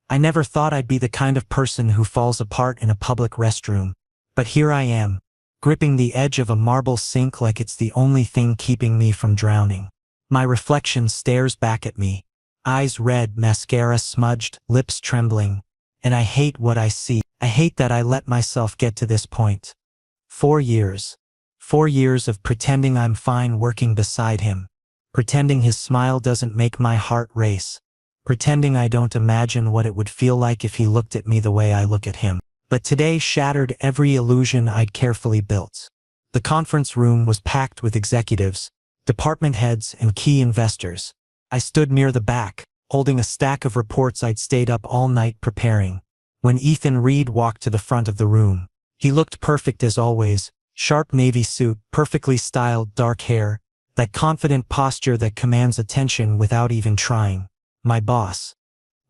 I never thought I'd be the kind of person who falls apart in a public restroom. But here I am, gripping the edge of a marble sink like it's the only thing keeping me from drowning. My reflection stares back at me, eyes red, mascara smudged, lips trembling. And I hate what I see. I hate that I let myself get to this point. 4 years. 4 years of pretending I'm fine working beside him. Pretending his smile doesn't make my heart race. Pretending I don't imagine what it would feel like if he looked at me the way I look at him. But today shattered every illusion I'd carefully built. The conference room was packed with executives, department heads, and key investors. I stood near the back, holding a stack of reports I'd stayed up all night preparing. When Ethan Reed walked to the front of the room, he looked perfect as always, sharp navy suit, perfectly styled dark hair, that confident posture that commands attention without even trying. My boss.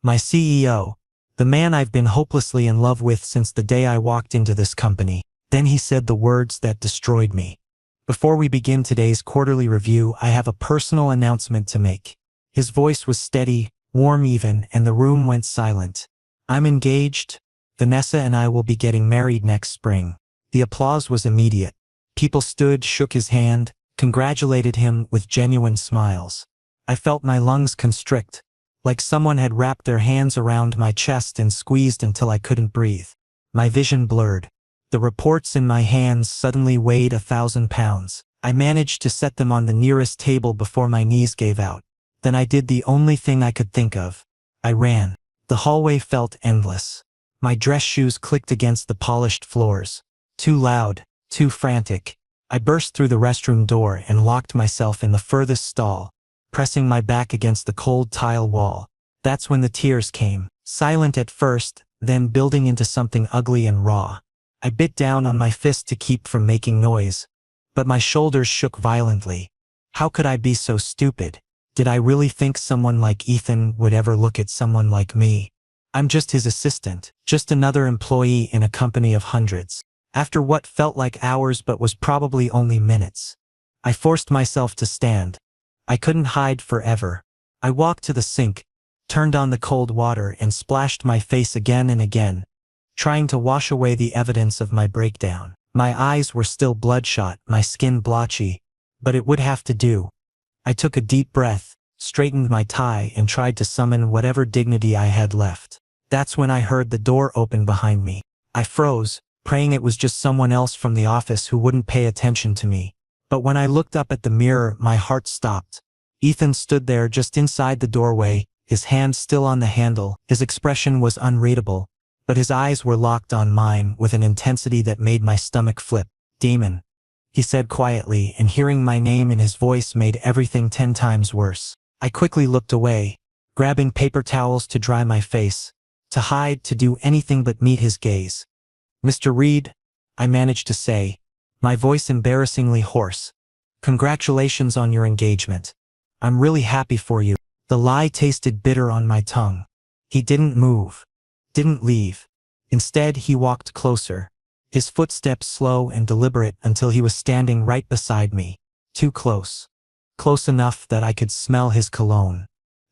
My CEO. The man I've been hopelessly in love with since the day I walked into this company. Then he said the words that destroyed me. Before we begin today's quarterly review, I have a personal announcement to make. His voice was steady, warm even, and the room went silent. I'm engaged. Vanessa and I will be getting married next spring. The applause was immediate. People stood, shook his hand, congratulated him with genuine smiles. I felt my lungs constrict, like someone had wrapped their hands around my chest and squeezed until I couldn't breathe. My vision blurred. The reports in my hands suddenly weighed 1,000 pounds. I managed to set them on the nearest table before my knees gave out. Then I did the only thing I could think of. I ran. The hallway felt endless. My dress shoes clicked against the polished floors. Too loud, too frantic. I burst through the restroom door and locked myself in the furthest stall, pressing my back against the cold tile wall. That's when the tears came, silent at first, then building into something ugly and raw. I bit down on my fist to keep from making noise, but my shoulders shook violently. How could I be so stupid? Did I really think someone like Ethan would ever look at someone like me? I'm just his assistant, just another employee in a company of hundreds. After what felt like hours but was probably only minutes, I forced myself to stand. I couldn't hide forever. I walked to the sink, turned on the cold water and splashed my face again and again, trying to wash away the evidence of my breakdown. My eyes were still bloodshot, my skin blotchy, but it would have to do. I took a deep breath, straightened my tie and tried to summon whatever dignity I had left. That's when I heard the door open behind me. I froze, praying it was just someone else from the office who wouldn't pay attention to me. But when I looked up at the mirror, my heart stopped. Ethan stood there just inside the doorway, his hand still on the handle. His expression was unreadable, but his eyes were locked on mine with an intensity that made my stomach flip. "Damon," he said quietly, and hearing my name in his voice made everything 10 times worse. I quickly looked away, grabbing paper towels to dry my face, to hide, to do anything but meet his gaze. "Mr. Reed," I managed to say, my voice embarrassingly hoarse. "Congratulations on your engagement. I'm really happy for you." The lie tasted bitter on my tongue. He didn't move, didn't leave. Instead, he walked closer, his footsteps slow and deliberate until he was standing right beside me. Too close. Close enough that I could smell his cologne.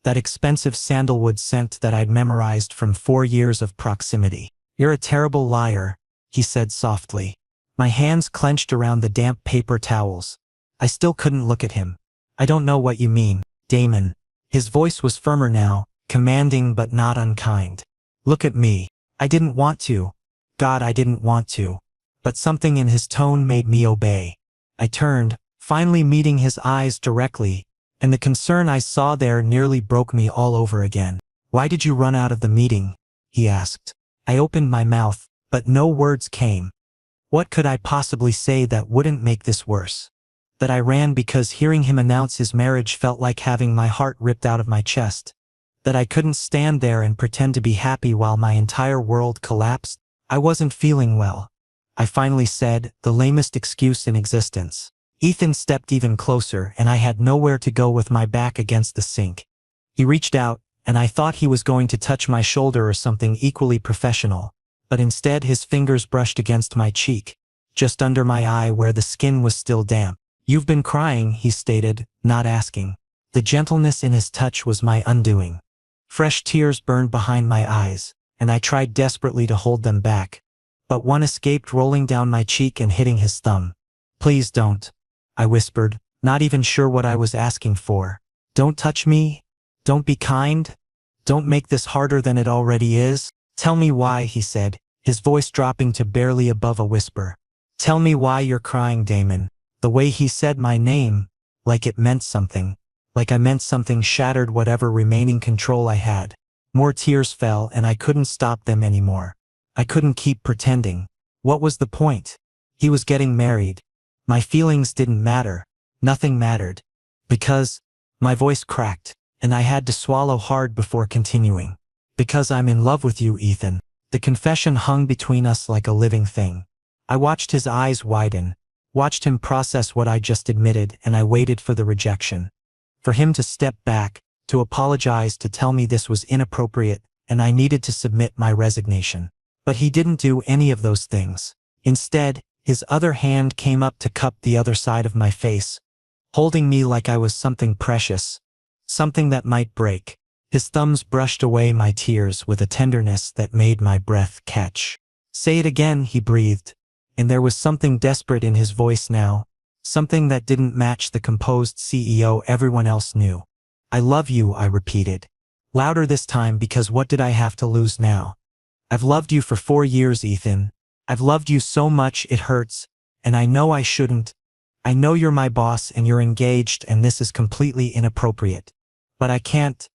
That expensive sandalwood scent that I'd memorized from 4 years of proximity. "You're a terrible liar," he said softly. My hands clenched around the damp paper towels. I still couldn't look at him. "I don't know what you mean, Damon." His voice was firmer now, commanding but not unkind. "Look at me. I didn't want to. God, I didn't want to." But something in his tone made me obey. I turned, finally meeting his eyes directly, and the concern I saw there nearly broke me all over again. "Why did you run out of the meeting?" he asked. I opened my mouth, but no words came. What could I possibly say that wouldn't make this worse? That I ran because hearing him announce his marriage felt like having my heart ripped out of my chest. That I couldn't stand there and pretend to be happy while my entire world collapsed. I wasn't feeling well. I finally said, the lamest excuse in existence. Ethan stepped even closer, and I had nowhere to go with my back against the sink. He reached out, and I thought he was going to touch my shoulder or something equally professional. But instead his fingers brushed against my cheek, just under my eye where the skin was still damp. "You've been crying," he stated, not asking. The gentleness in his touch was my undoing. Fresh tears burned behind my eyes, and I tried desperately to hold them back. But one escaped rolling down my cheek and hitting his thumb. "Please don't," I whispered, not even sure what I was asking for. "Don't touch me. Don't be kind. Don't make this harder than it already is." "Tell me why," he said, his voice dropping to barely above a whisper. "Tell me why you're crying, Damon." The way he said my name, like it meant something. Like I meant something shattered whatever remaining control I had. More tears fell and I couldn't stop them anymore. I couldn't keep pretending. What was the point? He was getting married. My feelings didn't matter. Nothing mattered. Because, my voice cracked, and I had to swallow hard before continuing. Because I'm in love with you, Ethan. The confession hung between us like a living thing. I watched his eyes widen, watched him process what I just admitted, and I waited for the rejection. For him to step back, to apologize, to tell me this was inappropriate, and I needed to submit my resignation. But he didn't do any of those things. Instead, his other hand came up to cup the other side of my face, holding me like I was something precious, something that might break. His thumbs brushed away my tears with a tenderness that made my breath catch. "Say it again," he breathed, and there was something desperate in his voice now, something that didn't match the composed CEO everyone else knew. "I love you," I repeated. Louder this time, because what did I have to lose now? "I've loved you for 4 years, Ethan. I've loved you so much it hurts, and I know I shouldn't. I know you're my boss and you're engaged and this is completely inappropriate. But I can't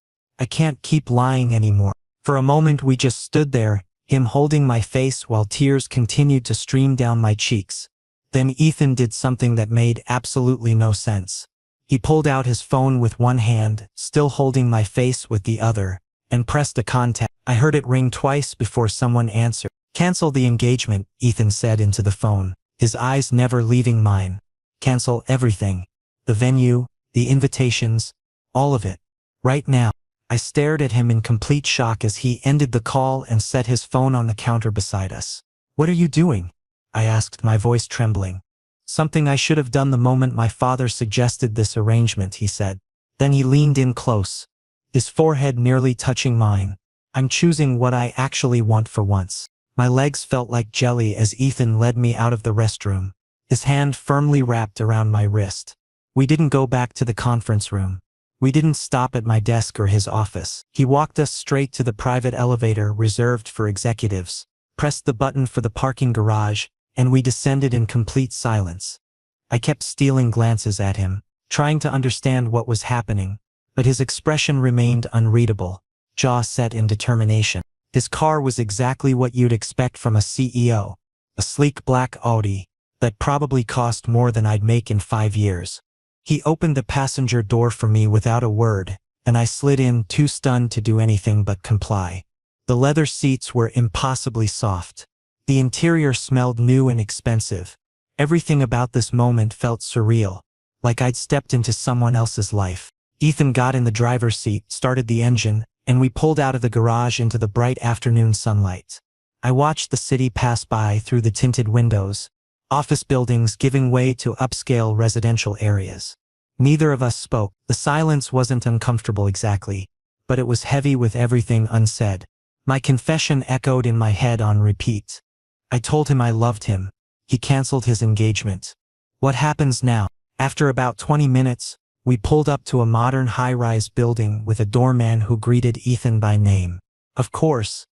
keep lying anymore." For a moment we just stood there, him holding my face while tears continued to stream down my cheeks. Then Ethan did something that made absolutely no sense. He pulled out his phone with one hand, still holding my face with the other, and pressed a contact. I heard it ring twice before someone answered. "Cancel the engagement," Ethan said into the phone, his eyes never leaving mine. "Cancel everything. The venue, the invitations, all of it. Right now." I stared at him in complete shock as he ended the call and set his phone on the counter beside us. "What are you doing?" I asked, my voice trembling. "Something I should have done the moment my father suggested this arrangement," he said. Then he leaned in close, his forehead nearly touching mine. "I'm choosing what I actually want for once." My legs felt like jelly as Ethan led me out of the restroom, his hand firmly wrapped around my wrist. We didn't go back to the conference room. We didn't stop at my desk or his office. He walked us straight to the private elevator reserved for executives, pressed the button for the parking garage, and we descended in complete silence. I kept stealing glances at him, trying to understand what was happening, but his expression remained unreadable, jaw set in determination. His car was exactly what you'd expect from a CEO, a sleek black Audi that probably cost more than I'd make in 5 years. He opened the passenger door for me without a word, and I slid in, too stunned to do anything but comply. The leather seats were impossibly soft. The interior smelled new and expensive. Everything about this moment felt surreal, like I'd stepped into someone else's life. Ethan got in the driver's seat, started the engine, and we pulled out of the garage into the bright afternoon sunlight. I watched the city pass by through the tinted windows, office buildings giving way to upscale residential areas. Neither of us spoke. The silence wasn't uncomfortable exactly, but it was heavy with everything unsaid. My confession echoed in my head on repeat. I told him I loved him. He canceled his engagement. What happens now? After about 20 minutes, we pulled up to a modern high-rise building with a doorman who greeted Ethan by name. Of course,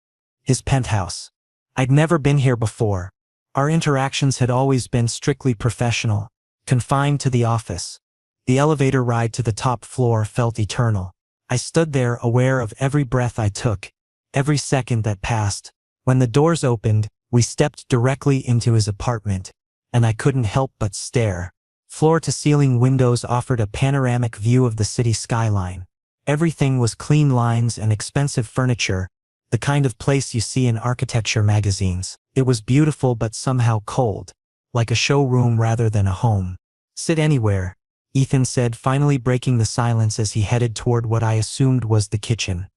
his penthouse. I'd never been here before. Our interactions had always been strictly professional, confined to the office. The elevator ride to the top floor felt eternal. I stood there, aware of every breath I took, every second that passed. When the doors opened, we stepped directly into his apartment, and I couldn't help but stare. Floor-to-ceiling windows offered a panoramic view of the city skyline. Everything was clean lines and expensive furniture, the kind of place you see in architecture magazines. It was beautiful but somehow cold, like a showroom rather than a home. "Sit anywhere," Ethan said, finally breaking the silence as he headed toward what I assumed was the kitchen.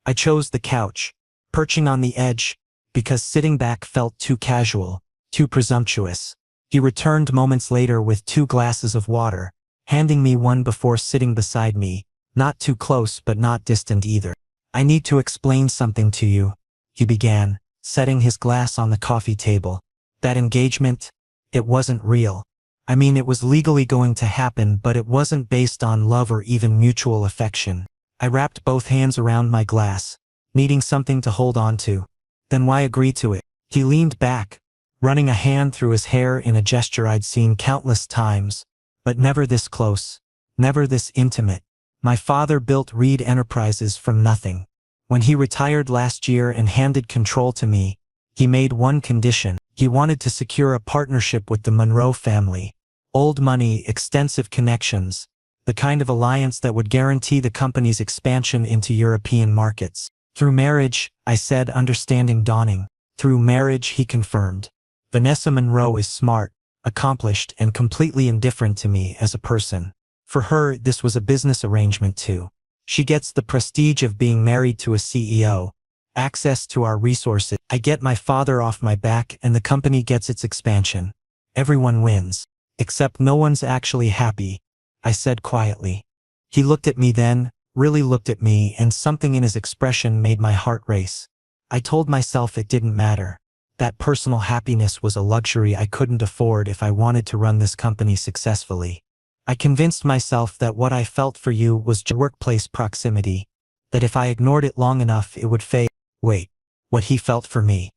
I chose the couch, perching on the edge, because sitting back felt too casual, too presumptuous. He returned moments later with 2 glasses of water, handing me one before sitting beside me, not too close but not distant either. I need to explain something to you, he began, setting his glass on the coffee table. That engagement, it wasn't real. I mean, it was legally going to happen, but it wasn't based on love or even mutual affection. I wrapped both hands around my glass, needing something to hold on to. Then why agree to it? He leaned back, running a hand through his hair in a gesture I'd seen countless times, but never this close, never this intimate. My father built Reed Enterprises from nothing. When he retired last year and handed control to me, he made one condition. He wanted to secure a partnership with the Monroe family. Old money, extensive connections, the kind of alliance that would guarantee the company's expansion into European markets. Through marriage, I said, understanding dawning. Through marriage, he confirmed. Vanessa Monroe is smart, accomplished, and completely indifferent to me as a person. For her, this was a business arrangement too. She gets the prestige of being married to a CEO, access to our resources. I get my father off my back and the company gets its expansion. Everyone wins. Except no one's actually happy, I said quietly. He looked at me then, really looked at me, and something in his expression made my heart race. I told myself it didn't matter. That personal happiness was a luxury I couldn't afford if I wanted to run this company successfully. I convinced myself that what I felt for you was just workplace proximity, that if I ignored it long enough it would fade. Wait, what he felt for me?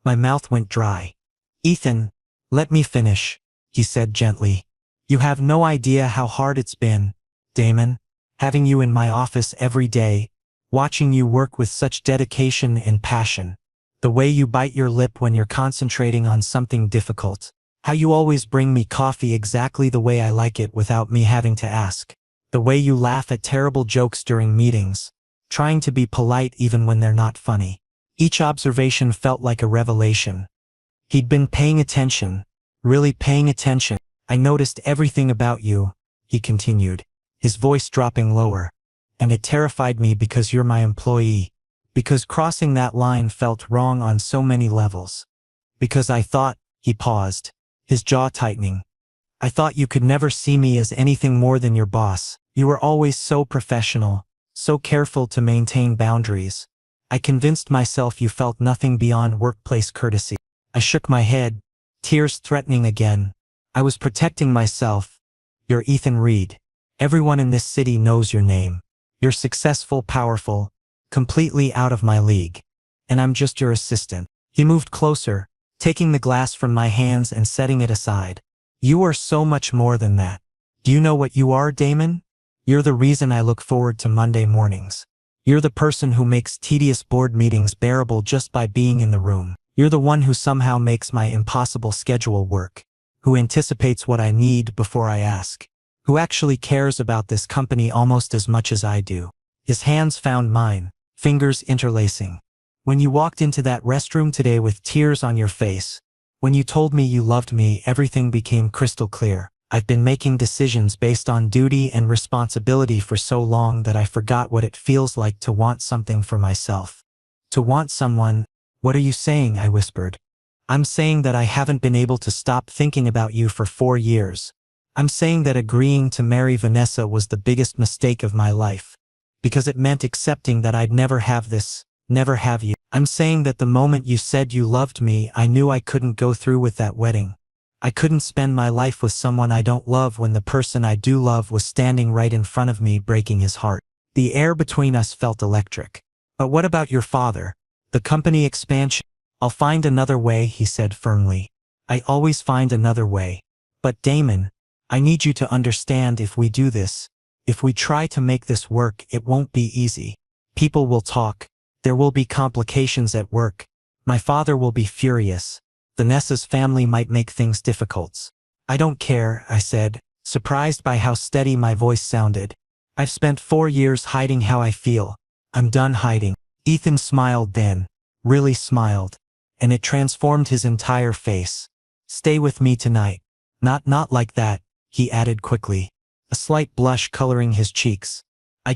My mouth went dry. Ethan, let me finish, he said gently. You have no idea how hard it's been, Damon, having you in my office every day, watching you work with such dedication and passion. The way you bite your lip when you're concentrating on something difficult. How you always bring me coffee exactly the way I like it without me having to ask. The way you laugh at terrible jokes during meetings, trying to be polite even when they're not funny. Each observation felt like a revelation. He'd been paying attention, really paying attention. I noticed everything about you, he continued, his voice dropping lower. And it terrified me because you're my employee. Because crossing that line felt wrong on so many levels. Because I thought, he paused, his jaw tightening. I thought you could never see me as anything more than your boss. You were always so professional, so careful to maintain boundaries. I convinced myself you felt nothing beyond workplace courtesy. I shook my head, tears threatening again. I was protecting myself. You're Ethan Reed. Everyone in this city knows your name. You're successful, powerful, completely out of my league. And I'm just your assistant. He moved closer, taking the glass from my hands and setting it aside. You are so much more than that. Do you know what you are, Damon? You're the reason I look forward to Monday mornings. You're the person who makes tedious board meetings bearable just by being in the room. You're the one who somehow makes my impossible schedule work. Who anticipates what I need before I ask. Who actually cares about this company almost as much as I do. His hands found mine, fingers interlacing. When you walked into that restroom today with tears on your face, when you told me you loved me, everything became crystal clear. I've been making decisions based on duty and responsibility for so long that I forgot what it feels like to want something for myself. To want someone. What are you saying? I whispered. I'm saying that I haven't been able to stop thinking about you for 4 years. I'm saying that agreeing to marry Vanessa was the biggest mistake of my life. Because it meant accepting that I'd never have this, never have you. I'm saying that the moment you said you loved me, I knew I couldn't go through with that wedding. I couldn't spend my life with someone I don't love when the person I do love was standing right in front of me, breaking his heart. The air between us felt electric. But what about your father? The company expansion? I'll find another way, he said firmly. I always find another way. But Damon, I need you to understand, if we do this, if we try to make this work, it won't be easy. People will talk. There will be complications at work. My father will be furious. Vanessa's family might make things difficult. I don't care, I said, surprised by how steady my voice sounded. I've spent 4 years hiding how I feel. I'm done hiding. Ethan smiled then, really smiled, and it transformed his entire face. Stay with me tonight. Not like that, he added quickly, a slight blush coloring his cheeks. I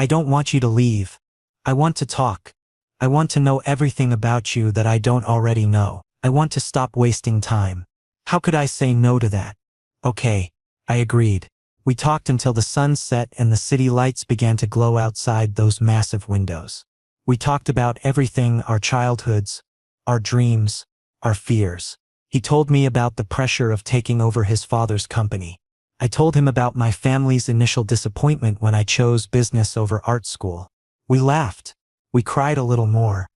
don't want you to leave. I want to talk. I want to know everything about you that I don't already know. I want to stop wasting time. How could I say no to that? Okay, I agreed. We talked until the sun set and the city lights began to glow outside those massive windows. We talked about everything, our childhoods, our dreams, our fears. He told me about the pressure of taking over his father's company. I told him about my family's initial disappointment when I chose business over art school. We laughed. We cried a little more.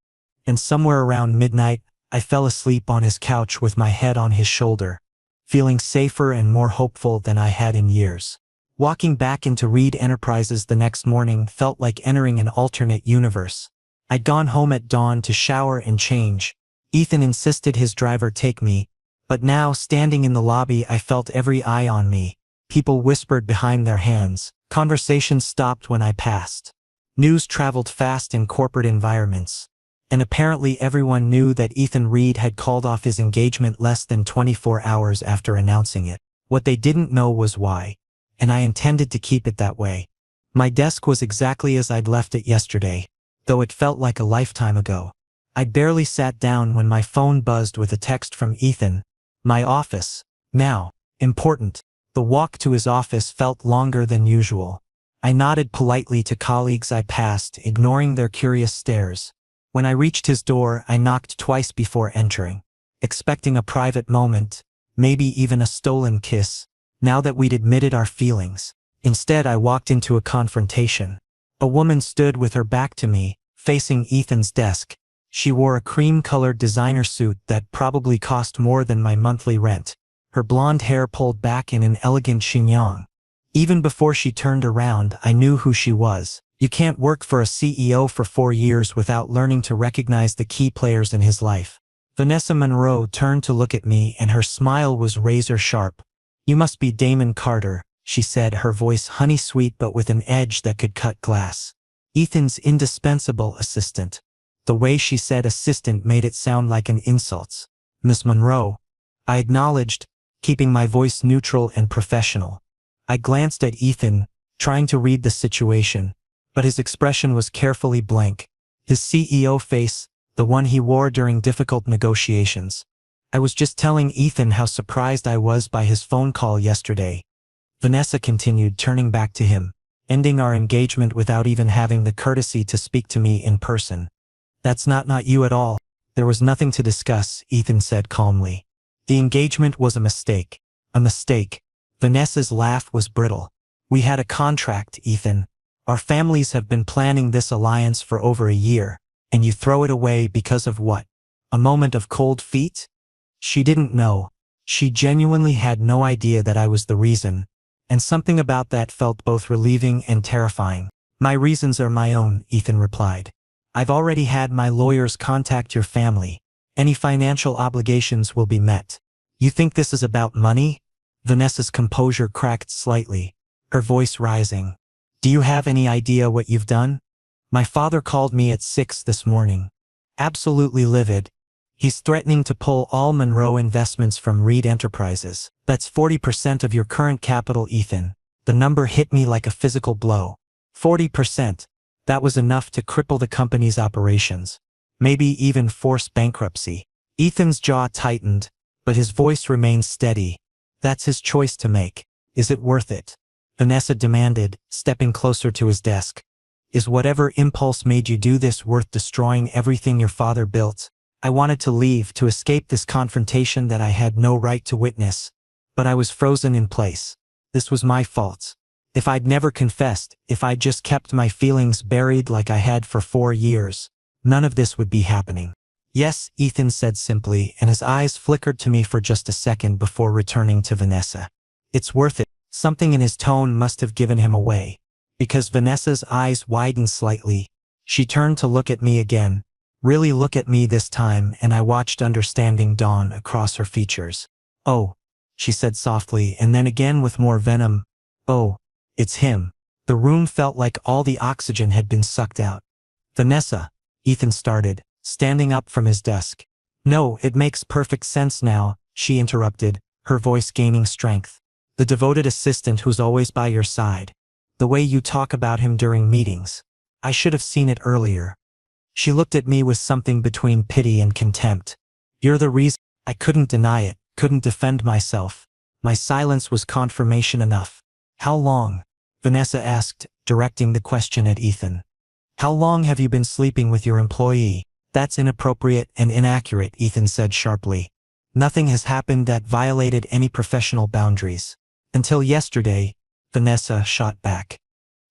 And somewhere around midnight, I fell asleep on his couch with my head on his shoulder, feeling safer and more hopeful than I had in years. Walking back into Reed Enterprises the next morning felt like entering an alternate universe. I'd gone home at dawn to shower and change. Ethan insisted his driver take me, but now, standing in the lobby, I felt every eye on me. People whispered behind their hands. Conversations stopped when I passed. News traveled fast in corporate environments. And apparently everyone knew that Ethan Reed had called off his engagement less than 24 hours after announcing it. What they didn't know was why. And I intended to keep it that way. My desk was exactly as I'd left it yesterday, though it felt like a lifetime ago. I'd barely sat down when my phone buzzed with a text from Ethan. My office. Now. Important. The walk to his office felt longer than usual. I nodded politely to colleagues I passed, ignoring their curious stares. When I reached his door, I knocked twice before entering, expecting a private moment, maybe even a stolen kiss, now that we'd admitted our feelings. Instead, I walked into a confrontation. A woman stood with her back to me, facing Ethan's desk. She wore a cream-colored designer suit that probably cost more than my monthly rent, her blonde hair pulled back in an elegant chignon. Even before she turned around, I knew who she was. You can't work for a CEO for 4 years without learning to recognize the key players in his life. Vanessa Monroe turned to look at me and her smile was razor sharp. "You must be Damon Carter," she said, her voice honey-sweet but with an edge that could cut glass. "Ethan's indispensable assistant." The way she said assistant made it sound like an insult. "Miss Monroe," I acknowledged, keeping my voice neutral and professional. I glanced at Ethan, trying to read the situation, but his expression was carefully blank. His CEO face, the one he wore during difficult negotiations. "I was just telling Ethan how surprised I was by his phone call yesterday," Vanessa continued, turning back to him, "ending our engagement without even having the courtesy to speak to me in person." "That's not you at all. There was nothing to discuss," Ethan said calmly. "The engagement was a mistake." "A mistake?" Vanessa's laugh was brittle. "We had a contract, Ethan. Our families have been planning this alliance for over a year, and you throw it away because of what? A moment of cold feet?" She didn't know. She genuinely had no idea that I was the reason, and something about that felt both relieving and terrifying. "My reasons are my own," Ethan replied. "I've already had my lawyers contact your family. Any financial obligations will be met." "You think this is about money?" Vanessa's composure cracked slightly, her voice rising. "Do you have any idea what you've done? My father called me at 6 this morning. Absolutely livid. He's threatening to pull all Monroe investments from Reed Enterprises. That's 40% of your current capital, Ethan." The number hit me like a physical blow. 40%. That was enough to cripple the company's operations. Maybe even force bankruptcy. Ethan's jaw tightened, but his voice remained steady. "That's his choice to make. Is it worth it?" Vanessa demanded, stepping closer to his desk. "Is whatever impulse made you do this worth destroying everything your father built?" I wanted to leave, to escape this confrontation that I had no right to witness, but I was frozen in place. This was my fault. If I'd never confessed, if I'd just kept my feelings buried like I had for 4 years, none of this would be happening. "Yes," Ethan said simply, and his eyes flickered to me for just a second before returning to Vanessa. "It's worth it." Something in his tone must have given him away, because Vanessa's eyes widened slightly. She turned to look at me again, really look at me this time, and I watched understanding dawn across her features. "Oh," she said softly, and then again with more venom. "Oh, it's him." The room felt like all the oxygen had been sucked out. "Vanessa," Ethan started, standing up from his desk. "No, it makes perfect sense now," she interrupted, her voice gaining strength. "The devoted assistant who's always by your side. The way you talk about him during meetings. I should have seen it earlier." She looked at me with something between pity and contempt. "You're the reason." I couldn't deny it, couldn't defend myself. My silence was confirmation enough. How long? Vanessa asked, directing the question at Ethan. How long have you been sleeping with your employee? That's inappropriate and inaccurate, Ethan said sharply. Nothing has happened that violated any professional boundaries. Until yesterday, Vanessa shot back.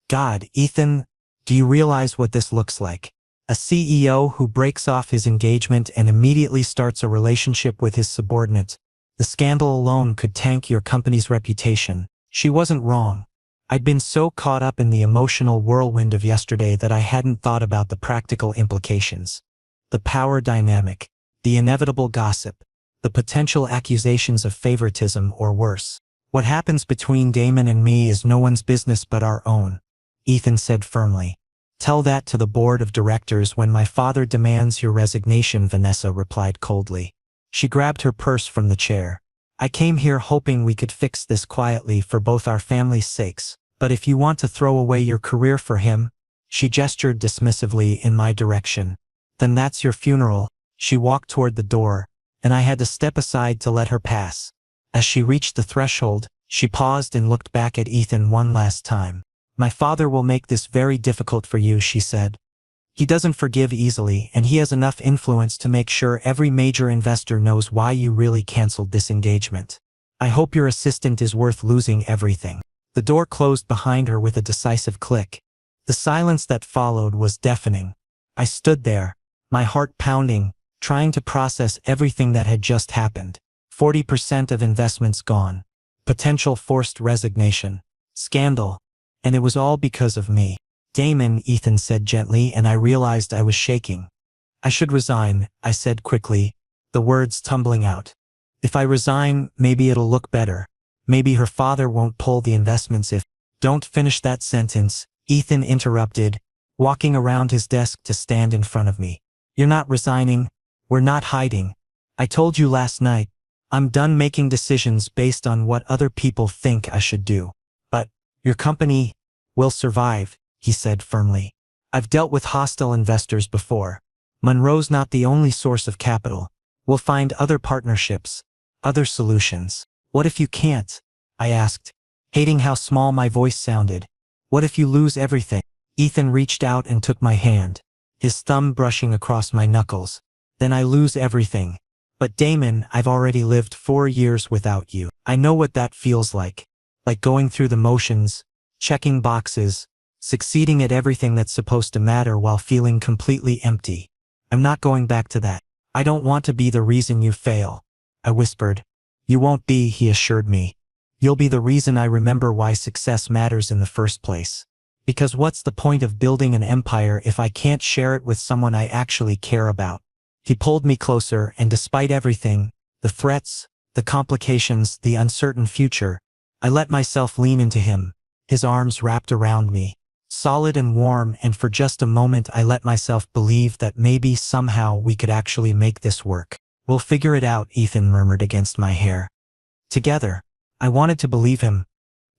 God, Ethan, do you realize what this looks like? A CEO who breaks off his engagement and immediately starts a relationship with his subordinate. The scandal alone could tank your company's reputation. She wasn't wrong. I'd been so caught up in the emotional whirlwind of yesterday that I hadn't thought about the practical implications. The power dynamic, the inevitable gossip, the potential accusations of favoritism or worse. What happens between Damon and me is no one's business but our own, Ethan said firmly. Tell that to the board of directors when my father demands your resignation, Vanessa replied coldly. She grabbed her purse from the chair. I came here hoping we could fix this quietly for both our family's sakes, but if you want to throw away your career for him, she gestured dismissively in my direction, then that's your funeral. She walked toward the door, and I had to step aside to let her pass. As she reached the threshold, she paused and looked back at Ethan one last time. My father will make this very difficult for you, she said. He doesn't forgive easily, and he has enough influence to make sure every major investor knows why you really canceled this engagement. I hope your assistant is worth losing everything. The door closed behind her with a decisive click. The silence that followed was deafening. I stood there, my heart pounding, trying to process everything that had just happened. 40% of investments gone. Potential forced resignation. Scandal. And it was all because of me. Damon, Ethan said gently, and I realized I was shaking. I should resign, I said quickly, the words tumbling out. If I resign, maybe it'll look better. Maybe her father won't pull the investments if... Don't finish that sentence, Ethan interrupted, walking around his desk to stand in front of me. You're not resigning. We're not hiding. I told you last night. I'm done making decisions based on what other people think I should do. But your company will survive, he said firmly. I've dealt with hostile investors before. Monroe's not the only source of capital. We'll find other partnerships, other solutions. What if you can't? I asked, hating how small my voice sounded. What if you lose everything? Ethan reached out and took my hand, his thumb brushing across my knuckles. Then I lose everything. But Damon, I've already lived 4 years without you. I know what that feels like going through the motions, checking boxes, succeeding at everything that's supposed to matter while feeling completely empty. I'm not going back to that. I don't want to be the reason you fail, I whispered. You won't be, he assured me. You'll be the reason I remember why success matters in the first place. Because what's the point of building an empire if I can't share it with someone I actually care about? He pulled me closer, and despite everything, the threats, the complications, the uncertain future, I let myself lean into him, his arms wrapped around me, solid and warm, and for just a moment I let myself believe that maybe somehow we could actually make this work. We'll figure it out, Ethan murmured against my hair. Together. I wanted to believe him.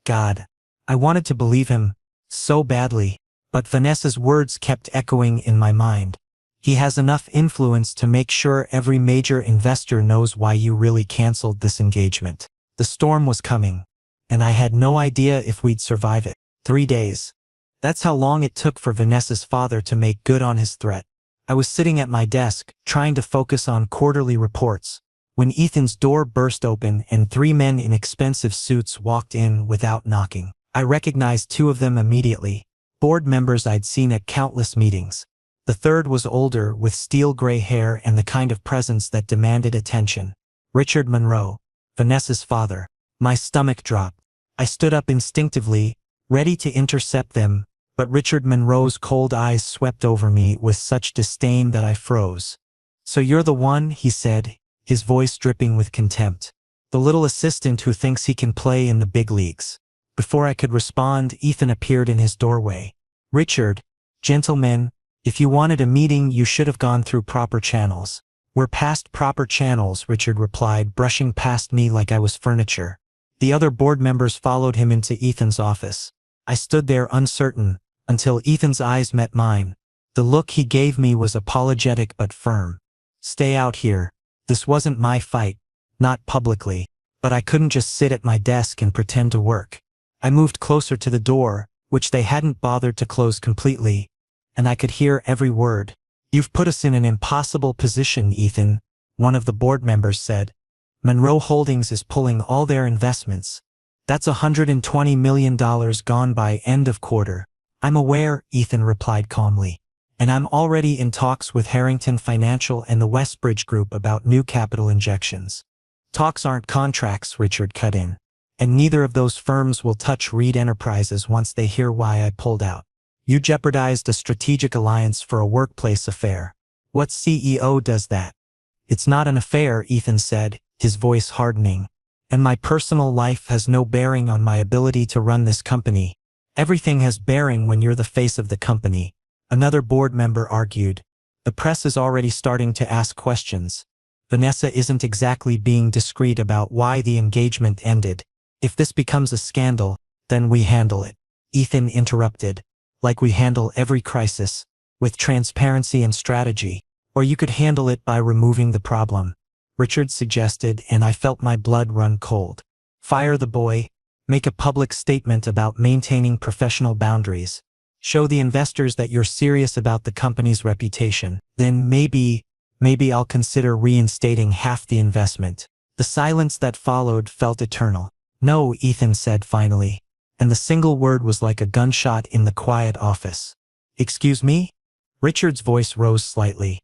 God. I wanted to believe him, so badly, but Vanessa's words kept echoing in my mind. He has enough influence to make sure every major investor knows why you really canceled this engagement. The storm was coming, and I had no idea if we'd survive it. 3 days. That's how long it took for Vanessa's father to make good on his threat. I was sitting at my desk, trying to focus on quarterly reports, when Ethan's door burst open and 3 men in expensive suits walked in without knocking. I recognized 2 of them immediately, board members I'd seen at countless meetings. The third was older, with steel gray hair and the kind of presence that demanded attention. Richard Monroe, Vanessa's father. My stomach dropped. I stood up instinctively, ready to intercept them, but Richard Monroe's cold eyes swept over me with such disdain that I froze. So you're the one, he said, his voice dripping with contempt. The little assistant who thinks he can play in the big leagues. Before I could respond, Ethan appeared in his doorway. Richard, gentlemen, if you wanted a meeting, you should have gone through proper channels. We're past proper channels, Richard replied, brushing past me like I was furniture. The other board members followed him into Ethan's office. I stood there uncertain, until Ethan's eyes met mine. The look he gave me was apologetic but firm. Stay out here. This wasn't my fight. Not publicly. But I couldn't just sit at my desk and pretend to work. I moved closer to the door, which they hadn't bothered to close completely, and I could hear every word. "You've put us in an impossible position, Ethan," one of the board members said. "Monroe Holdings is pulling all their investments. That's $120 million gone by end of quarter." "I'm aware," Ethan replied calmly. "And I'm already in talks with Harrington Financial and the Westbridge Group about new capital injections." "Talks aren't contracts," Richard cut in. "And neither of those firms will touch Reed Enterprises once they hear why I pulled out. You jeopardized a strategic alliance for a workplace affair. What CEO does that?" "It's not an affair," Ethan said, his voice hardening. "And my personal life has no bearing on my ability to run this company." "Everything has bearing when you're the face of the company," another board member argued. "The press is already starting to ask questions. Vanessa isn't exactly being discreet about why the engagement ended. If this becomes a scandal, then we handle it," Ethan interrupted. "Like we handle every crisis, with transparency and strategy. Or you could handle it by removing the problem," Richard suggested, and I felt my blood run cold. "Fire the boy. Make a public statement about maintaining professional boundaries. Show the investors that you're serious about the company's reputation. Then maybe I'll consider reinstating half the investment." The silence that followed felt eternal. "No," Ethan said finally, and the single word was like a gunshot in the quiet office. "Excuse me?" Richard's voice rose slightly.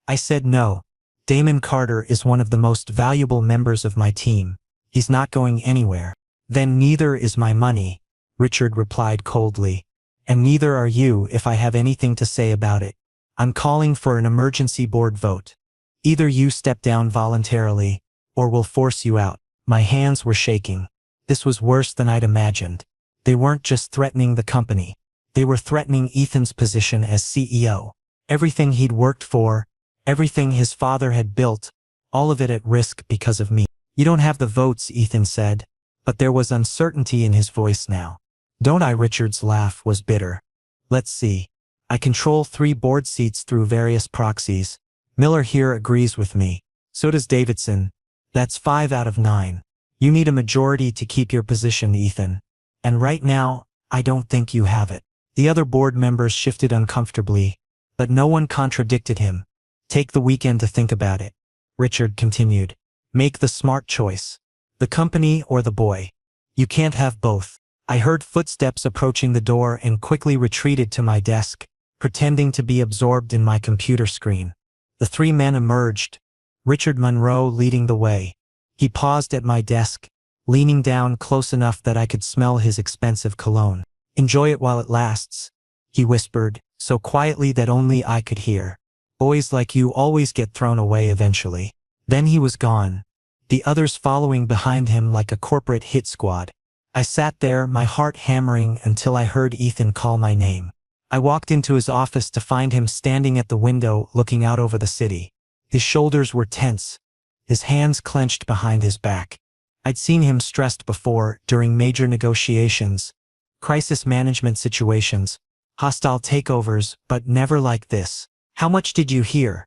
"I said no. Damon Carter is one of the most valuable members of my team. He's not going anywhere." "Then neither is my money," Richard replied coldly. "And neither are you if I have anything to say about it. I'm calling for an emergency board vote. Either you step down voluntarily, or we'll force you out." My hands were shaking. This was worse than I'd imagined. They weren't just threatening the company. They were threatening Ethan's position as CEO. Everything he'd worked for, everything his father had built, all of it at risk because of me. "You don't have the votes," Ethan said, but there was uncertainty in his voice now. "Don't I?" Richard's laugh was bitter. "Let's see. I control 3 board seats through various proxies. Miller here agrees with me. So does Davidson. That's 5 out of 9. You need a majority to keep your position, Ethan. And right now, I don't think you have it." The other board members shifted uncomfortably, but no one contradicted him. "Take the weekend to think about it," Richard continued. "Make the smart choice. The company or the boy. You can't have both." I heard footsteps approaching the door and quickly retreated to my desk, pretending to be absorbed in my computer screen. The 3 men emerged, Richard Monroe leading the way. He paused at my desk, leaning down close enough that I could smell his expensive cologne. "Enjoy it while it lasts," he whispered, so quietly that only I could hear. "Boys like you always get thrown away eventually." Then he was gone, the others following behind him like a corporate hit squad. I sat there, my heart hammering, until I heard Ethan call my name. I walked into his office to find him standing at the window looking out over the city. His shoulders were tense, his hands clenched behind his back. I'd seen him stressed before, during major negotiations, crisis management situations, hostile takeovers, but never like this. "How much did you hear?"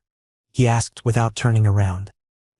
he asked without turning around.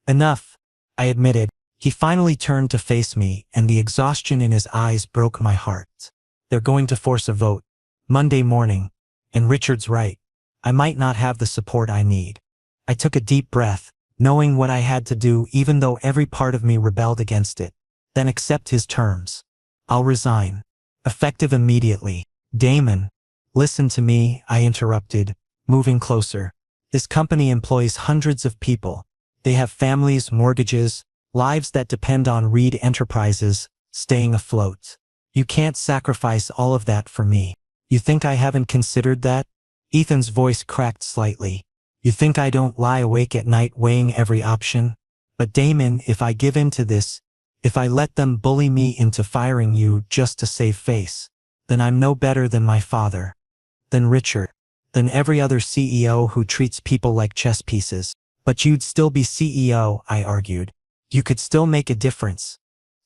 "Enough," I admitted. He finally turned to face me, and the exhaustion in his eyes broke my heart. "They're going to force a vote Monday morning, and Richard's right. I might not have the support I need." I took a deep breath, knowing what I had to do even though every part of me rebelled against it. "Then accept his terms. I'll resign. Effective immediately." "Damon, listen to me," I interrupted, moving closer. "This company employs hundreds of people. They have families, mortgages, lives that depend on Reed Enterprises staying afloat. You can't sacrifice all of that for me." "You think I haven't considered that?" Ethan's voice cracked slightly. "You think I don't lie awake at night weighing every option? But Damon, if I give in to this, if I let them bully me into firing you just to save face, then I'm no better than my father, than Richard, than every other CEO who treats people like chess pieces." "But you'd still be CEO," I argued. "You could still make a difference.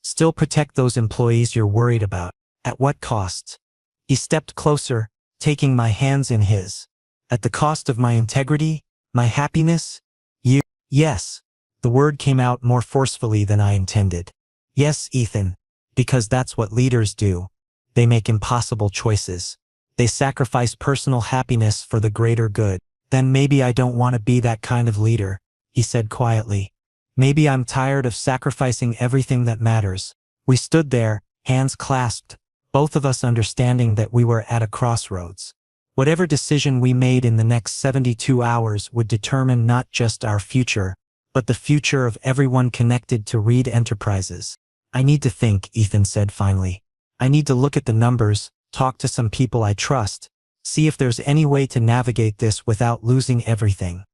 Still protect those employees you're worried about. At what cost?" He stepped closer, taking my hands in his. "At the cost of my integrity, my happiness? You?" "Yes." The word came out more forcefully than I intended. "Yes, Ethan. Because that's what leaders do. They make impossible choices. They sacrifice personal happiness for the greater good. Then maybe I don't want to be that kind of leader, he said quietly. Maybe I'm tired of sacrificing everything that matters. We stood there, hands clasped, both of us understanding that we were at a crossroads. Whatever decision we made in the next 72 hours would determine not just our future, but the future of everyone connected to Reed Enterprises. I need to think, Ethan said finally. I need to look at the numbers, talk to some people I trust, see if there's any way to navigate this without losing everything.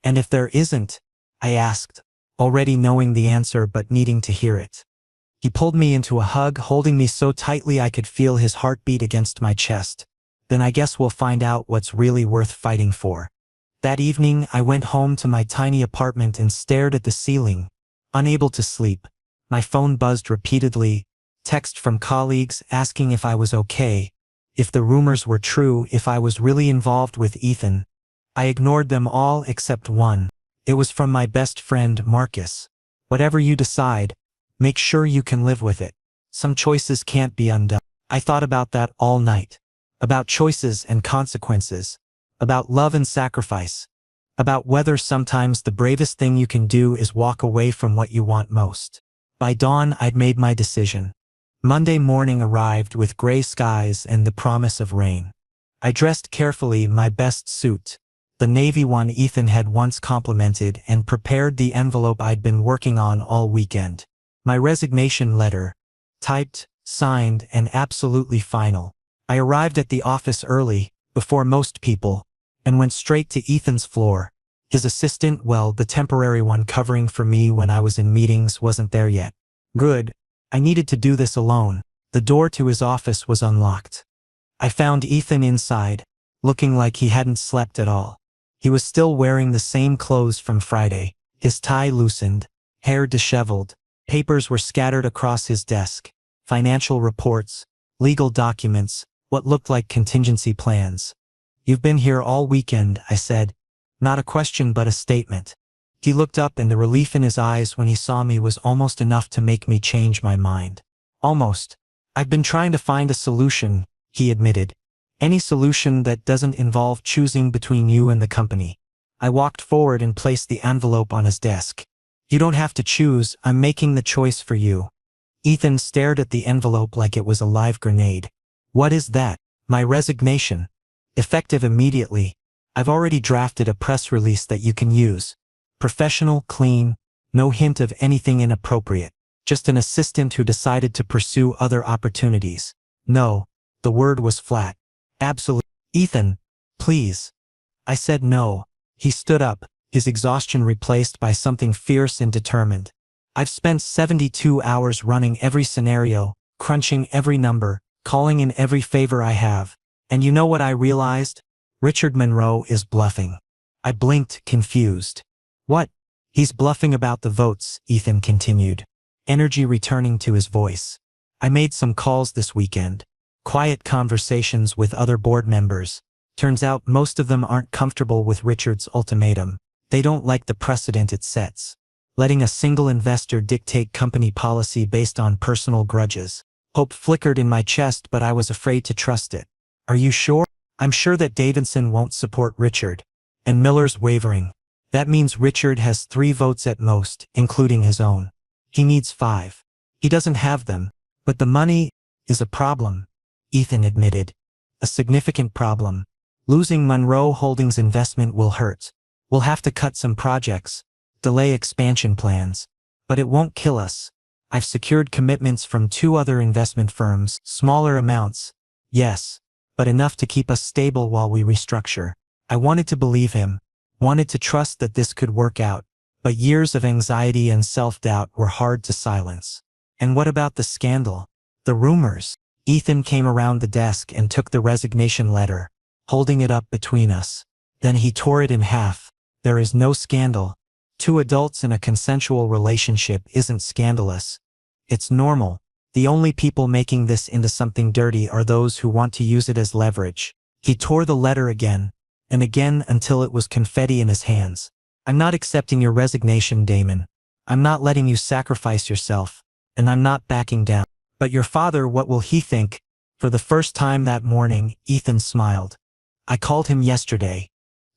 And if there isn't, I asked, already knowing the answer but needing to hear it. He pulled me into a hug, holding me so tightly I could feel his heartbeat against my chest. Then I guess we'll find out what's really worth fighting for. That evening, I went home to my tiny apartment and stared at the ceiling, unable to sleep. My phone buzzed repeatedly, text from colleagues asking if I was okay, if the rumors were true, if I was really involved with Ethan. I ignored them all except one. It was from my best friend, Marcus. Whatever you decide, make sure you can live with it. Some choices can't be undone. I thought about that all night. About choices and consequences. About love and sacrifice. About whether sometimes the bravest thing you can do is walk away from what you want most. By dawn, I'd made my decision. Monday morning arrived with gray skies and the promise of rain. I dressed carefully, my best suit, the navy one Ethan had once complimented, and prepared the envelope I'd been working on all weekend. My resignation letter, typed, signed, and absolutely final. I arrived at the office early, before most people, and went straight to Ethan's floor. His assistant, well, the temporary one covering for me when I was in meetings, wasn't there yet. Good. I needed to do this alone. The door to his office was unlocked. I found Ethan inside, looking like he hadn't slept at all. He was still wearing the same clothes from Friday, his tie loosened, hair disheveled. Papers were scattered across his desk. Financial reports, legal documents, what looked like contingency plans. You've been here all weekend, I said. Not a question but a statement. He looked up and the relief in his eyes when he saw me was almost enough to make me change my mind. Almost. I've been trying to find a solution, he admitted. Any solution that doesn't involve choosing between you and the company. I walked forward and placed the envelope on his desk. You don't have to choose, I'm making the choice for you. Ethan stared at the envelope like it was a live grenade. What is that? My resignation. Effective immediately. I've already drafted a press release that you can use. Professional, clean, no hint of anything inappropriate. Just an assistant who decided to pursue other opportunities. No, the word was flat. Absolutely. Ethan, please. I said no. He stood up, his exhaustion replaced by something fierce and determined. I've spent 72 hours running every scenario, crunching every number, calling in every favor I have. And you know what I realized? Richard Monroe is bluffing. I blinked, confused. What? He's bluffing about the votes, Ethan continued, energy returning to his voice. I made some calls this weekend. Quiet conversations with other board members. Turns out most of them aren't comfortable with Richard's ultimatum. They don't like the precedent it sets. Letting a single investor dictate company policy based on personal grudges. Hope flickered in my chest, but I was afraid to trust it. Are you sure? I'm sure that Davidson won't support Richard. And Miller's wavering. That means Richard has 3 votes at most, including his own. He needs 5. He doesn't have them. But the money is a problem, Ethan admitted. A significant problem. Losing Monroe Holdings' investment will hurt. We'll have to cut some projects, delay expansion plans. But it won't kill us. I've secured commitments from 2 other investment firms, smaller amounts, yes, but enough to keep us stable while we restructure. I wanted to believe him, wanted to trust that this could work out, but years of anxiety and self-doubt were hard to silence. And what about the scandal? The rumors? Ethan came around the desk and took the resignation letter, holding it up between us. Then he tore it in half. There is no scandal. 2 adults in a consensual relationship isn't scandalous. It's normal. The only people making this into something dirty are those who want to use it as leverage. He tore the letter again, and again until it was confetti in his hands. I'm not accepting your resignation, Damon. I'm not letting you sacrifice yourself, and I'm not backing down. But your father, what will he think? For the first time that morning, Ethan smiled. I called him yesterday.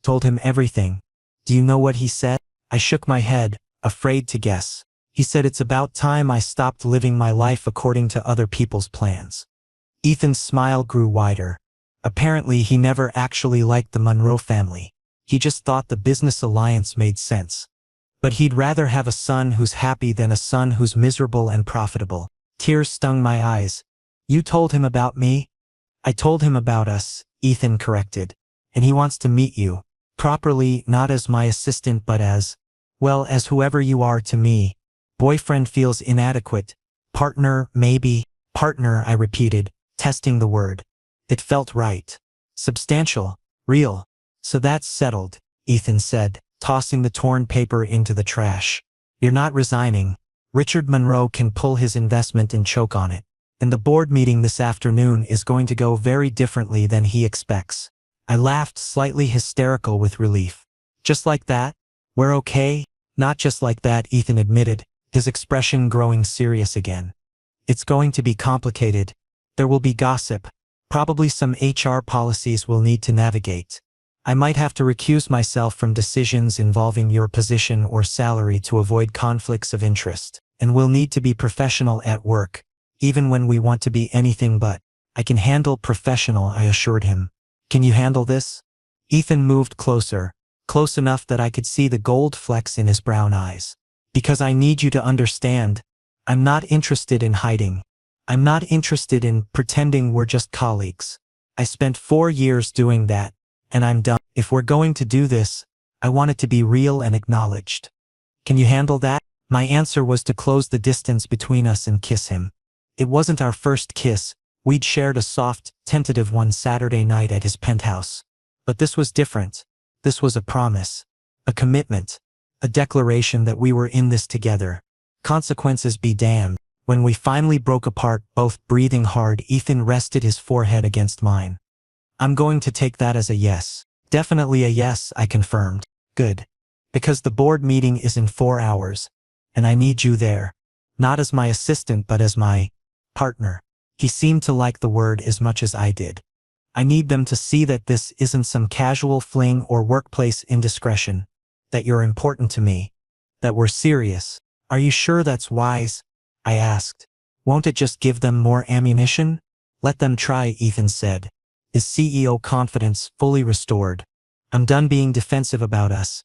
Told him everything. Do you know what he said? I shook my head, afraid to guess. He said it's about time I stopped living my life according to other people's plans. Ethan's smile grew wider. Apparently he never actually liked the Monroe family. He just thought the business alliance made sense. But he'd rather have a son who's happy than a son who's miserable and profitable. Tears stung my eyes. You told him about me? I told him about us, Ethan corrected. And he wants to meet you. Properly, not as my assistant but as, well, as whoever you are to me. Boyfriend feels inadequate. Partner, maybe. Partner, I repeated, testing the word. It felt right. Substantial. Real. So that's settled, Ethan said, tossing the torn paper into the trash. You're not resigning. Richard Monroe can pull his investment and choke on it. And the board meeting this afternoon is going to go very differently than he expects. I laughed, slightly hysterical with relief. Just like that? We're okay? Not just like that, Ethan admitted, his expression growing serious again. It's going to be complicated. There will be gossip. Probably some HR policies we'll need to navigate. I might have to recuse myself from decisions involving your position or salary to avoid conflicts of interest. And we'll need to be professional at work, even when we want to be anything but. I can handle professional, I assured him. Can you handle this? Ethan moved closer, close enough that I could see the gold flecks in his brown eyes. Because I need you to understand, I'm not interested in hiding. I'm not interested in pretending we're just colleagues. I spent 4 years doing that, and I'm done. If we're going to do this, I want it to be real and acknowledged. Can you handle that? My answer was to close the distance between us and kiss him. It wasn't our first kiss. We'd shared a soft, tentative one Saturday night at his penthouse. But this was different. This was a promise. A commitment. A declaration that we were in this together. Consequences be damned. When we finally broke apart, both breathing hard, Ethan rested his forehead against mine. I'm going to take that as a yes. Definitely a yes, I confirmed. Good. Because the board meeting is in 4 hours. And I need you there. Not as my assistant but as my partner. He seemed to like the word as much as I did. I need them to see that this isn't some casual fling or workplace indiscretion. That you're important to me. That we're serious. Are you sure that's wise? I asked. Won't it just give them more ammunition? Let them try, Ethan said. His CEO confidence fully restored. I'm done being defensive about us.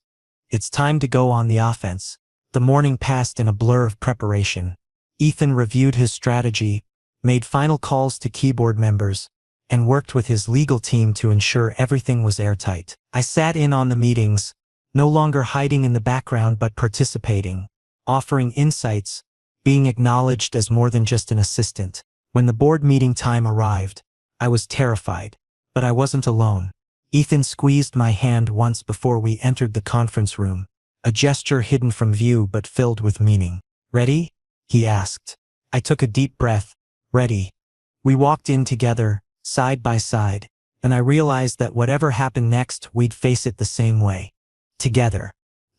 It's time to go on the offense. The morning passed in a blur of preparation. Ethan reviewed his strategy, made final calls to keyboard members, and worked with his legal team to ensure everything was airtight. I sat in on the meetings, no longer hiding in the background but participating, offering insights, being acknowledged as more than just an assistant. When the board meeting time arrived, I was terrified, but I wasn't alone. Ethan squeezed my hand once before we entered the conference room, a gesture hidden from view but filled with meaning. Ready? He asked. I took a deep breath. Ready. We walked in together, side by side, and I realized that whatever happened next, we'd face it the same way. Together.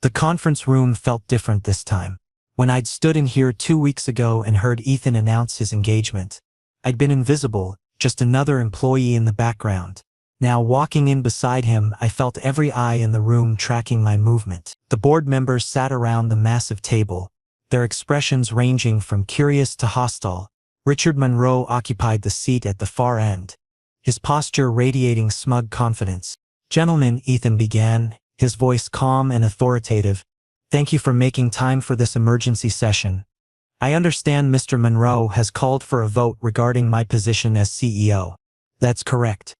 The conference room felt different this time. When I'd stood in here 2 weeks ago and heard Ethan announce his engagement, I'd been invisible, just another employee in the background. Now walking in beside him, I felt every eye in the room tracking my movement. The board members sat around the massive table, their expressions ranging from curious to hostile. Richard Monroe occupied the seat at the far end, his posture radiating smug confidence. Gentlemen, Ethan began, his voice calm and authoritative. Thank you for making time for this emergency session. I understand Mr. Monroe has called for a vote regarding my position as CEO. That's correct,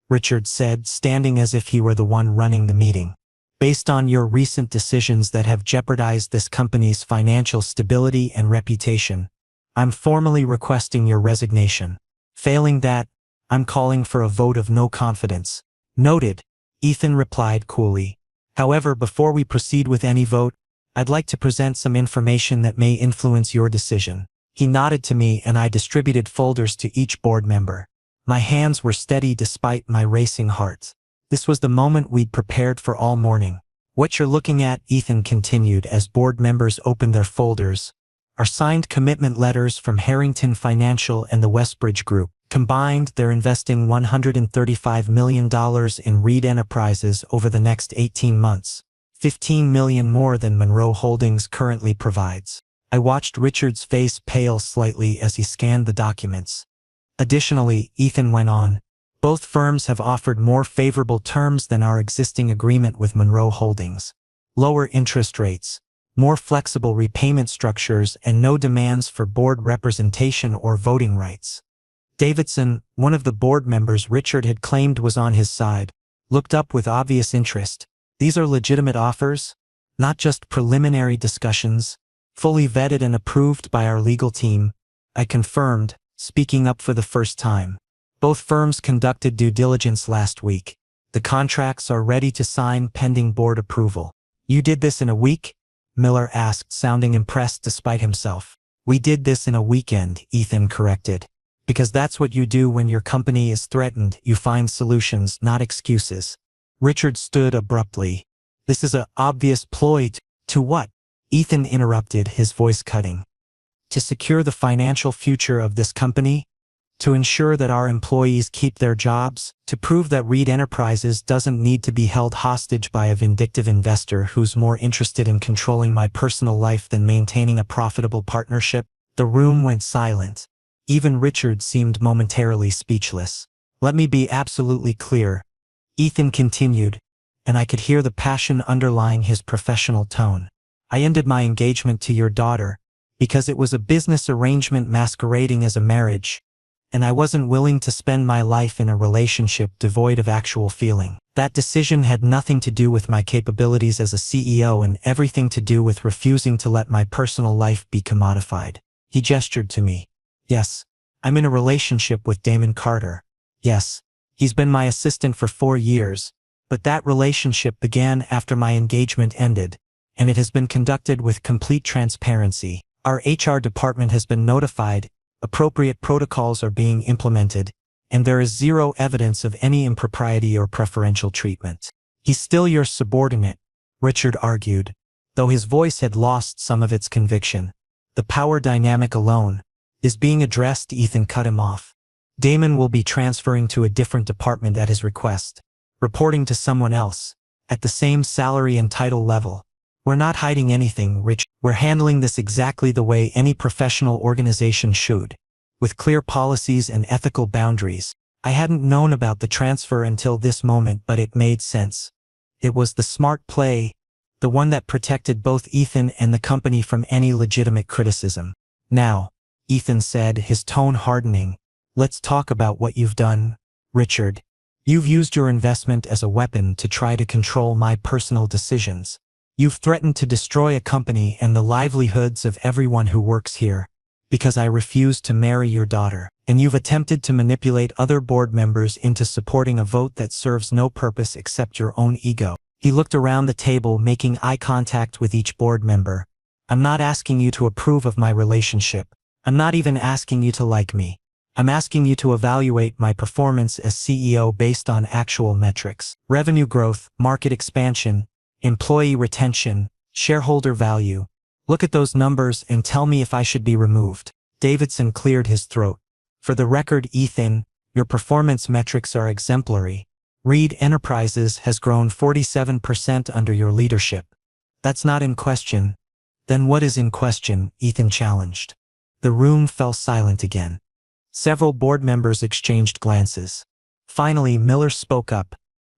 Richard said, standing as if he were the one running the meeting. Based on your recent decisions that have jeopardized this company's financial stability and reputation, I'm formally requesting your resignation. Failing that, I'm calling for a vote of no confidence. Noted, Ethan replied coolly. However, before we proceed with any vote, I'd like to present some information that may influence your decision. He nodded to me and I distributed folders to each board member. My hands were steady despite my racing heart. This was the moment we'd prepared for all morning. What you're looking at, Ethan continued as board members opened their folders, are signed commitment letters from Harrington Financial and the Westbridge Group. Combined, they're investing $135 million in Reed Enterprises over the next 18 months, $15 million more than Monroe Holdings currently provides. I watched Richard's face pale slightly as he scanned the documents. Additionally, Ethan went on, both firms have offered more favorable terms than our existing agreement with Monroe Holdings. Lower interest rates, more flexible repayment structures, and no demands for board representation or voting rights. Davidson, one of the board members Richard had claimed was on his side, looked up with obvious interest. These are legitimate offers? Not just preliminary discussions? Fully vetted and approved by our legal team, I confirmed, speaking up for the first time. Both firms conducted due diligence last week. The contracts are ready to sign pending board approval. You did this in a week? Miller asked, sounding impressed despite himself. We did this in a weekend, Ethan corrected. Because that's what you do when your company is threatened, you find solutions, not excuses. Richard stood abruptly. This is an obvious ploy to what? Ethan interrupted, his voice cutting. To secure the financial future of this company? To ensure that our employees keep their jobs? To prove that Reed Enterprises doesn't need to be held hostage by a vindictive investor who's more interested in controlling my personal life than maintaining a profitable partnership? The room went silent. Even Richard seemed momentarily speechless. Let me be absolutely clear, Ethan continued, and I could hear the passion underlying his professional tone. I ended my engagement to your daughter because it was a business arrangement masquerading as a marriage, and I wasn't willing to spend my life in a relationship devoid of actual feeling. That decision had nothing to do with my capabilities as a CEO and everything to do with refusing to let my personal life be commodified. He gestured to me. Yes, I'm in a relationship with Damon Carter. Yes, he's been my assistant for 4 years, but that relationship began after my engagement ended, and it has been conducted with complete transparency. Our HR department has been notified, appropriate protocols are being implemented, and there is zero evidence of any impropriety or preferential treatment. He's still your subordinate, Richard argued, though his voice had lost some of its conviction. The power dynamic alone is being addressed. Ethan cut him off. Damon will be transferring to a different department at his request, reporting to someone else, at the same salary and title level. We're not hiding anything, Rich. We're handling this exactly the way any professional organization should, with clear policies and ethical boundaries. I hadn't known about the transfer until this moment, but it made sense. It was the smart play, the one that protected both Ethan and the company from any legitimate criticism. Now, Ethan said, his tone hardening, let's talk about what you've done, Richard. You've used your investment as a weapon to try to control my personal decisions. You've threatened to destroy a company and the livelihoods of everyone who works here, because I refused to marry your daughter. And you've attempted to manipulate other board members into supporting a vote that serves no purpose except your own ego. He looked around the table, making eye contact with each board member. I'm not asking you to approve of my relationship. I'm not even asking you to like me. I'm asking you to evaluate my performance as CEO based on actual metrics. Revenue growth, market expansion, employee retention, shareholder value. Look at those numbers and tell me if I should be removed. Davidson cleared his throat. For the record, Ethan, your performance metrics are exemplary. Reed Enterprises has grown 47% under your leadership. That's not in question. Then what is in question? Ethan challenged. The room fell silent again. Several board members exchanged glances. Finally, Miller spoke up.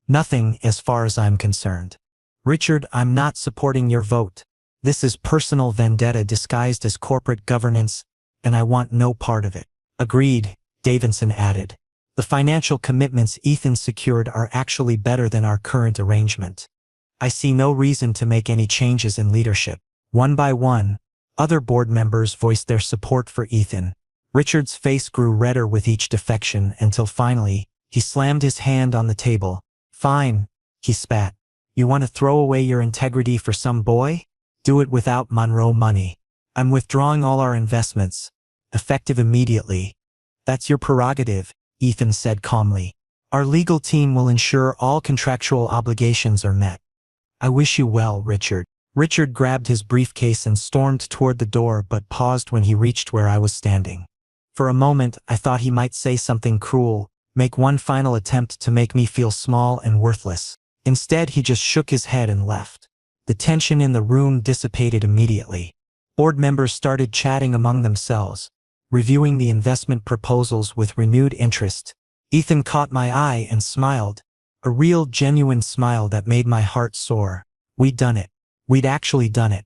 Nothing, as far as I'm concerned. Richard, I'm not supporting your vote. This is personal vendetta disguised as corporate governance, and I want no part of it. Agreed, Davidson added. The financial commitments Ethan secured are actually better than our current arrangement. I see no reason to make any changes in leadership. One by one, other board members voiced their support for Ethan. Richard's face grew redder with each defection until finally, he slammed his hand on the table. Fine, he spat. You want to throw away your integrity for some boy? Do it without Monroe money. I'm withdrawing all our investments, effective immediately. That's your prerogative, Ethan said calmly. Our legal team will ensure all contractual obligations are met. I wish you well, Richard. Richard grabbed his briefcase and stormed toward the door but paused when he reached where I was standing. For a moment, I thought he might say something cruel, make one final attempt to make me feel small and worthless. Instead, he just shook his head and left. The tension in the room dissipated immediately. Board members started chatting among themselves, reviewing the investment proposals with renewed interest. Ethan caught my eye and smiled, a real, genuine smile that made my heart soar. We'd done it. We'd actually done it.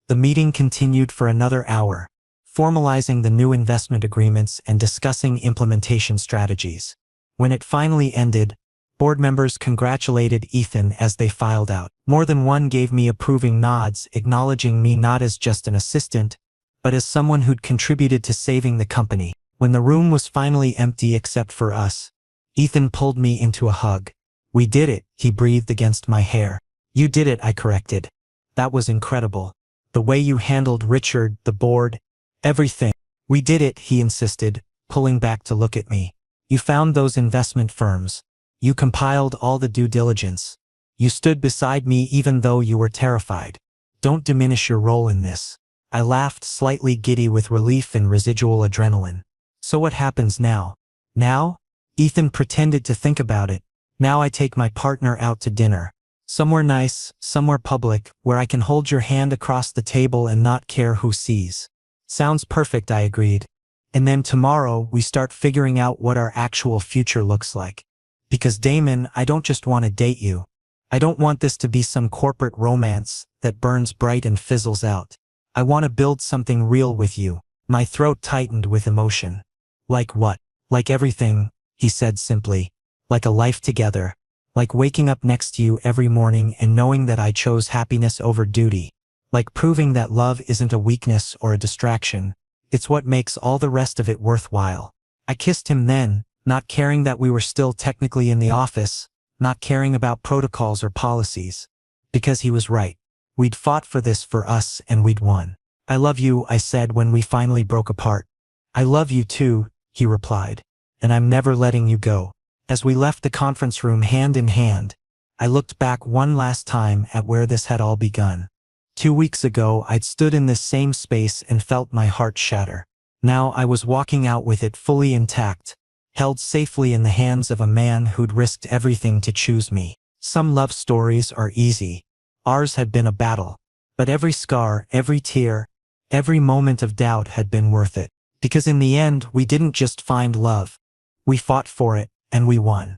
The meeting continued for another hour, formalizing the new investment agreements and discussing implementation strategies. When it finally ended, board members congratulated Ethan as they filed out. More than one gave me approving nods, acknowledging me not as just an assistant, but as someone who'd contributed to saving the company. When the room was finally empty except for us, Ethan pulled me into a hug. "We did it," he breathed against my hair. "You did it," I corrected. "That was incredible. The way you handled Richard, the board, everything." "We did it," he insisted, pulling back to look at me. "You found those investment firms. You compiled all the due diligence. You stood beside me even though you were terrified. Don't diminish your role in this." I laughed, slightly giddy with relief and residual adrenaline. "So what happens now?" "Now?" Ethan pretended to think about it. "Now I take my partner out to dinner. Somewhere nice, somewhere public, where I can hold your hand across the table and not care who sees." "Sounds perfect," I agreed. "And then tomorrow we start figuring out what our actual future looks like. Because Damon, I don't just want to date you. I don't want this to be some corporate romance that burns bright and fizzles out. I want to build something real with you." My throat tightened with emotion. "Like what?" "Like everything," he said simply. "Like a life together. Like waking up next to you every morning and knowing that I chose happiness over duty. Like proving that love isn't a weakness or a distraction. It's what makes all the rest of it worthwhile." I kissed him then, not caring that we were still technically in the office, not caring about protocols or policies. Because he was right. We'd fought for this for us and we'd won. "I love you," I said when we finally broke apart. "I love you too," he replied. "And I'm never letting you go." As we left the conference room hand in hand, I looked back one last time at where this had all begun. 2 weeks ago, I'd stood in this same space and felt my heart shatter. Now I was walking out with it fully intact, held safely in the hands of a man who'd risked everything to choose me. Some love stories are easy. Ours had been a battle. But every scar, every tear, every moment of doubt had been worth it. Because in the end, we didn't just find love. We fought for it, and we won.